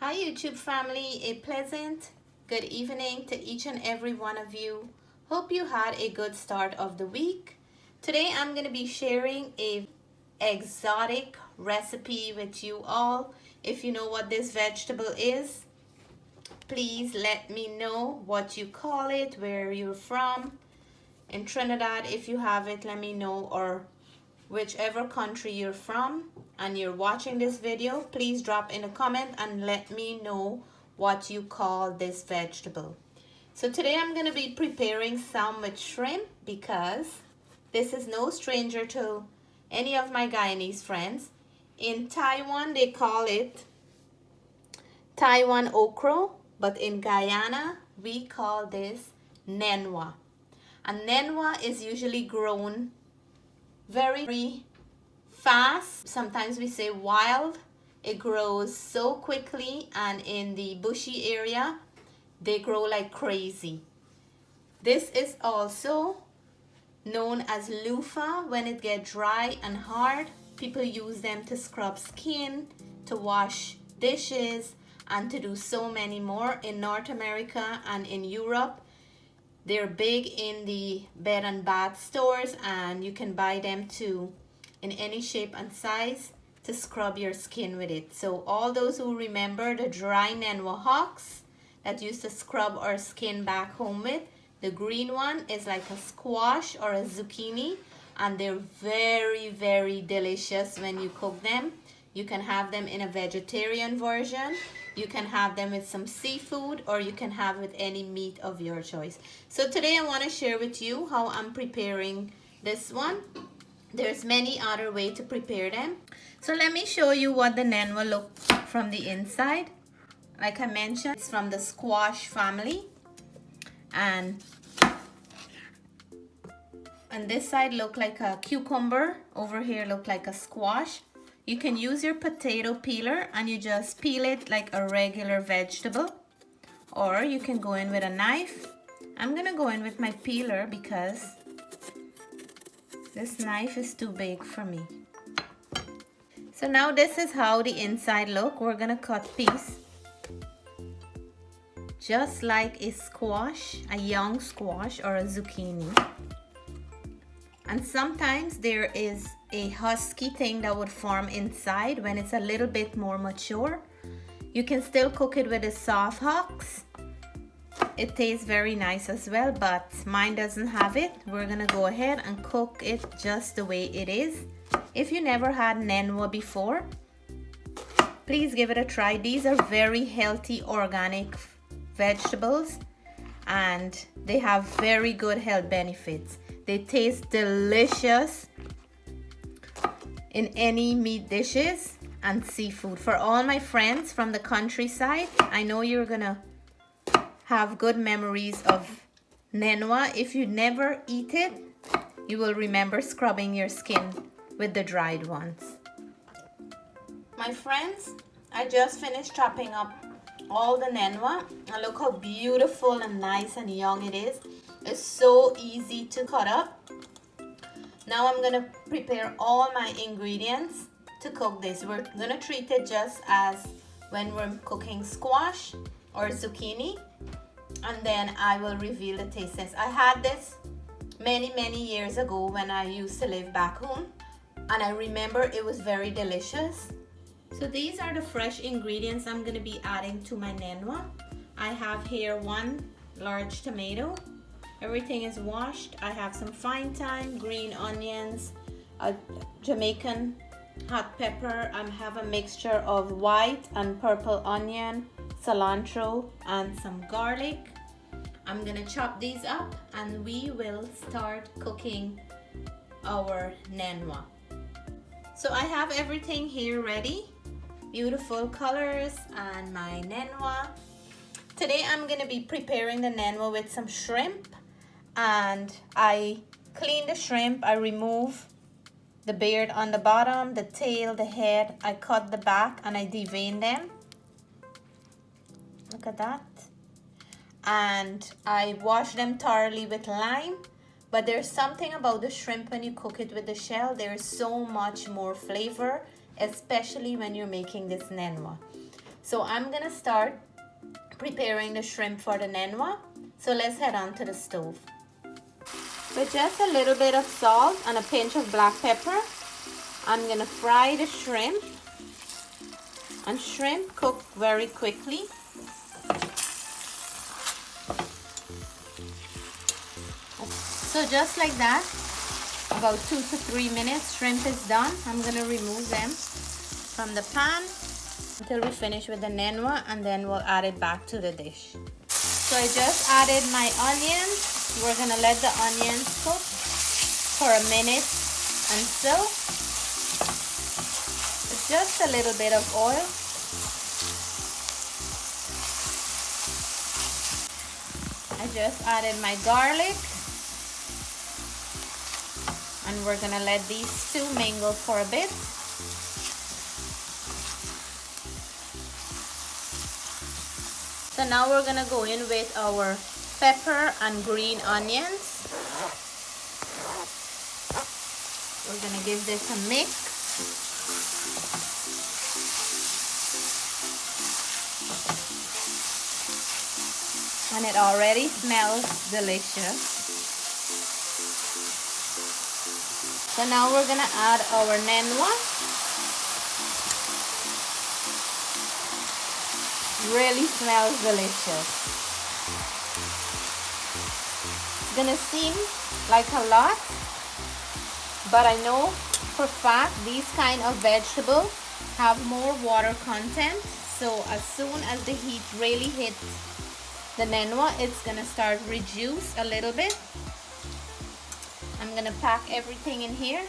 Hi YouTube family, a pleasant good evening to each and every one of you. Hope you had a good start of the week. Today I'm going to be sharing a exotic recipe with you all. If you know what this vegetable is, please let me know what you call it, where you're from. In Trinidad, if you have it, let me know, or whichever country you're from and you're watching this video, please drop in a comment and let me know what you call this vegetable. So today I'm going to be preparing some with shrimp because this is no stranger to any of my Guyanese friends. In Taiwan they call it Taiwan okra, but in Guyana we call this Nenwa. And Nenwa is usually grown very fast. Sometimes we say wild. It grows so quickly, and in the bushy area they grow like crazy. This is also known as loofah. When it gets dry and hard, people use them to scrub skin, to wash dishes, and to do so many more. In North America and in Europe, they're big in the bed and bath stores, and you can buy them too in any shape and size to scrub your skin with it. So all those who remember the dry Nenwa hawks that used to scrub our skin back home with, the green one is like a squash or a zucchini, and they're very delicious when you cook them. You can have them in a vegetarian version. You can have them with some seafood, or you can have with any meat of your choice. So today I want to share with you how I'm preparing this one. There's many other ways to prepare them. So let me show you what the Nenwa look from the inside. Like I mentioned, it's from the squash family. And this side look like a cucumber. Over here look like a squash. You can use your potato peeler and you just peel it like a regular vegetable, or you can go in with a knife. I'm gonna go in with my peeler because this knife is too big for me. So now this is how the inside look. We're gonna cut piece just like a squash, a young squash or a zucchini. And sometimes there is a husky thing that would form inside when it's a little bit more mature. You can still cook it with the soft husks. It tastes very nice as well, but mine doesn't have it. We're gonna go ahead and cook it just the way it is. If you never had Nenwa before, please give it a try. These are very healthy organic vegetables and they have very good health benefits. They taste delicious in any meat dishes and seafood. For all my friends from the countryside, I know you're gonna have good memories of Nenwa. If you never eat it, you will remember scrubbing your skin with the dried ones. My friends, I just finished chopping up all the Nenwa, and look how beautiful and nice and young it is. It's so easy to cut up. Now I'm gonna prepare all my ingredients to cook this. We're gonna treat it just as when we're cooking squash or zucchini, and then I will reveal the taste test. I had this many years ago when I used to live back home, and I remember it was very delicious. So these are the fresh ingredients I'm gonna be adding to my Nenwa. I have here 1 large tomato. Everything is washed. I have some fine thyme, green onions, a Jamaican hot pepper. I have a mixture of white and purple onion, cilantro, and some garlic. I'm gonna chop these up and we will start cooking our Nenwa. So I have everything here ready. Beautiful colors and my Nenwa. Today I'm gonna be preparing the Nenwa with some shrimp. And I clean the shrimp. I remove the beard on the bottom, the tail, the head. I cut the back and I devein them. Look at that. And I wash them thoroughly with lime. But there's something about the shrimp when you cook it with the shell. There's so much more flavor, especially when you're making this Nenwa. So I'm gonna start preparing the shrimp for the Nenwa. So let's head on to the stove. With just a little bit of salt and a pinch of black pepper, I'm gonna fry the shrimp. And shrimp cook very quickly. So just like that, about 2 to 3 minutes, shrimp is done. I'm gonna remove them from the pan until we finish with the Nenwa, and then we'll add it back to the dish. So I just added my onions. We're gonna let the onions cook for a minute and so. It's just a little bit of oil. I just added my garlic. And we're gonna let these two mingle for a bit. So now we're gonna go in with our pepper and green onions. We're gonna give this a mix. And it already smells delicious. So now we're gonna add our Nenwa. Really smells delicious. It's gonna seem like a lot, but I know for fact these kind of vegetables have more water content. So as soon as the heat really hits the Nenwa, it's gonna start reduce a little bit. I'm gonna pack everything in here,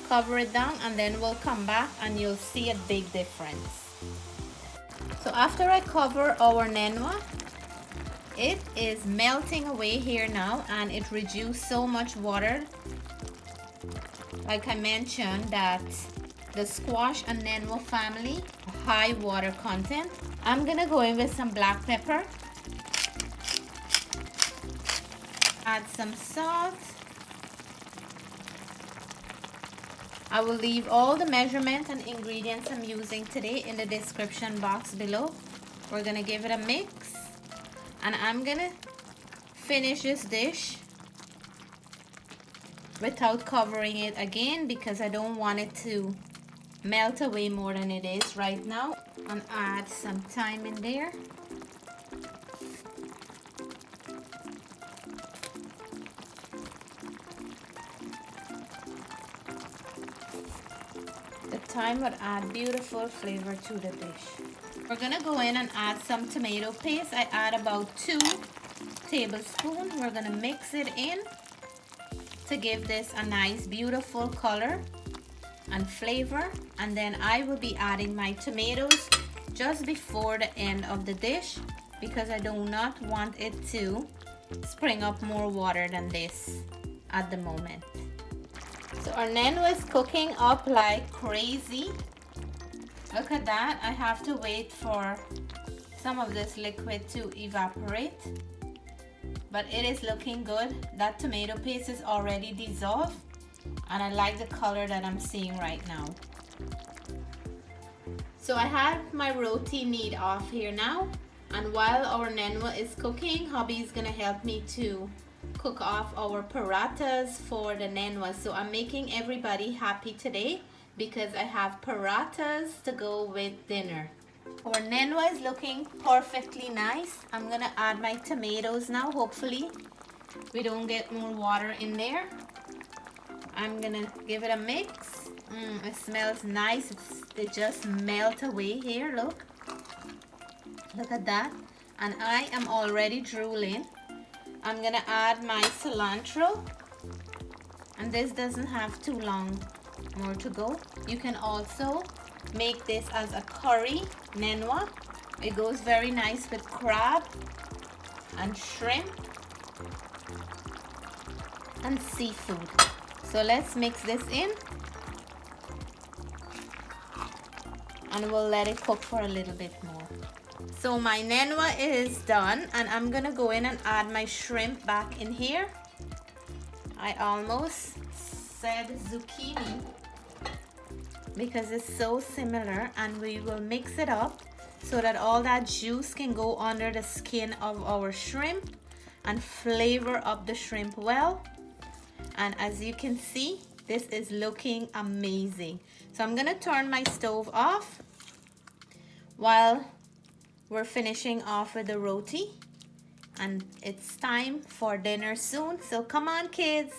cover it down, and then we'll come back and you'll see a big difference. So after I cover our Nenwa, it is melting away here now, and it reduced so much water. Like I mentioned, that the squash and Nenwa family, high water content. I'm gonna go in with some black pepper, add some salt. I will leave all the measurements and ingredients I'm using today in the description box below. We're gonna give it a mix, and I'm gonna finish this dish without covering it again because I don't want it to melt away more than it is right now. And add some thyme in there. The thyme would add beautiful flavor to the dish. We're gonna go in and add some tomato paste. I add about 2 tablespoons. We're gonna mix it in to give this a nice beautiful color and flavor. And then I will be adding my tomatoes just before the end of the dish because I do not want it to spring up more water than this at the moment. So our Nenwa is cooking up like crazy. Look at that. I have to wait for some of this liquid to evaporate. But it is looking good. That tomato paste is already dissolved. And I like the color that I'm seeing right now. So I have my roti meat off here now. And while our Nenwa is cooking, hubby is gonna help me to cook off our parathas for the Nenwa. So I'm making everybody happy today because I have parathas to go with dinner. Our Nenwa is looking perfectly nice. I'm gonna add my tomatoes now. Hopefully we don't get more water in there. I'm gonna give it a mix. It smells nice. It just melt away here. Look at that. And I am already drooling. I'm gonna add my cilantro, and this doesn't have too long more to go. You can also make this as a curry Nenwa. It goes very nice with crab and shrimp and seafood. So let's mix this in and we'll let it cook for a little bit more. So my Nenwa is done, and I'm gonna go in and add my shrimp back in here. I almost said zucchini because it's so similar, and we will mix it up so that all that juice can go under the skin of our shrimp and flavor up the shrimp well. And as you can see, this is looking amazing. So I'm gonna turn my stove off while we're finishing off with the roti. And it's time for dinner soon. So come on, kids.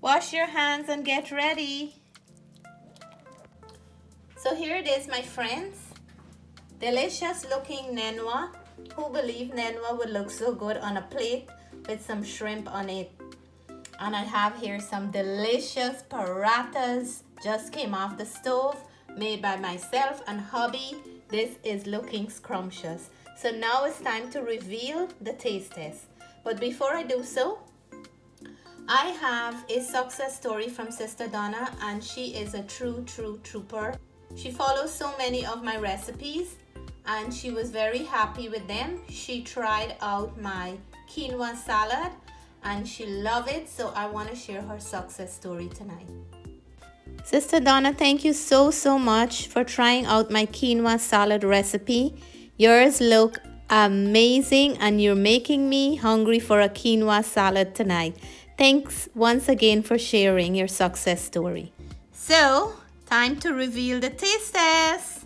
Wash your hands and get ready. So here it is, my friends. Delicious looking Nenwa. Who believed Nenwa would look so good on a plate with some shrimp on it? And I have here some delicious parathas. Just came off the stove, made by myself and hubby. This is looking scrumptious. So now it's time to reveal the taste test. But before I do so, I have a success story from Sister Donna, and she is a true trooper. She follows so many of my recipes and she was very happy with them. She tried out my quinoa salad and she loved it, so I want to share her success story tonight. Sister Donna, thank you so much for trying out my quinoa salad recipe. Yours look amazing and you're making me hungry for a quinoa salad tonight. Thanks once again for sharing your success story. So, time to reveal the taste test.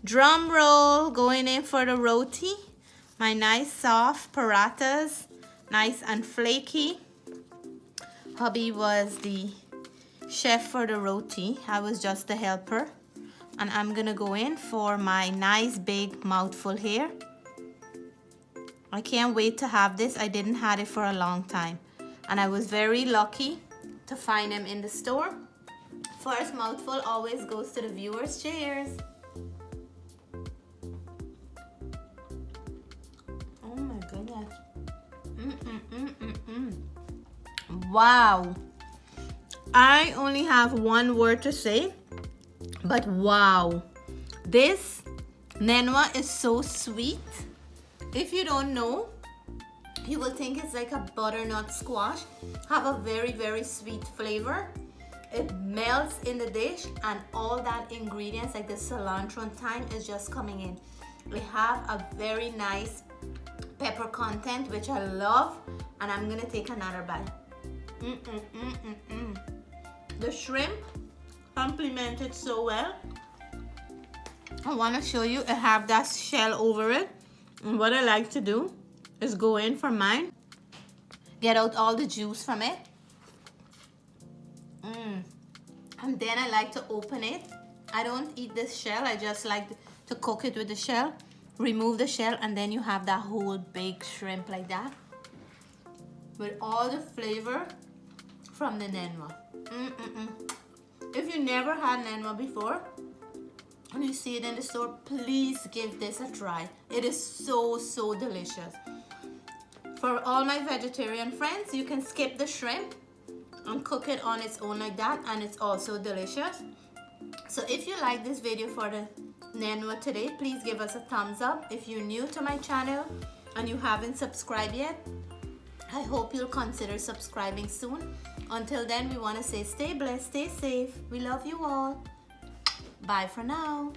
Drum roll, going in for the roti. My nice soft parathas, nice and flaky. Hubby was the chef for the roti. I was just the helper. And I'm gonna go in for my nice big mouthful here. I can't wait to have this. I didn't have it for a long time. And I was very lucky to find them in the store. First mouthful always goes to the viewers. Cheers. Oh my goodness. Wow. I only have one word to say, but wow. This Nenwa is so sweet. If you don't know, you will think it's like a butternut squash. Have a very sweet flavor. It melts in the dish and all that ingredients like the cilantro and thyme is just coming in. We have a very nice pepper content, which I love, and I'm gonna take another bite. The shrimp complemented so well. I want to show you, I have that shell over it, and what I like to do is go in for mine, get out all the juice from it, and then I like to open it. I don't eat this shell, I just like to cook it with the shell. Remove the shell and then you have that whole big shrimp like that with all the flavor from the Nenwa. If you never had Nenwa before and you see it in the store, please give this a try. It is so delicious. For all my vegetarian friends, you can skip the shrimp and cook it on its own like that, and it's also delicious. So if you like this video for the Nenwa today, please give us a thumbs up. If you're new to my channel and you haven't subscribed yet, I hope you'll consider subscribing soon. Until then, we want to say stay blessed, stay safe. We love you all. Bye for now.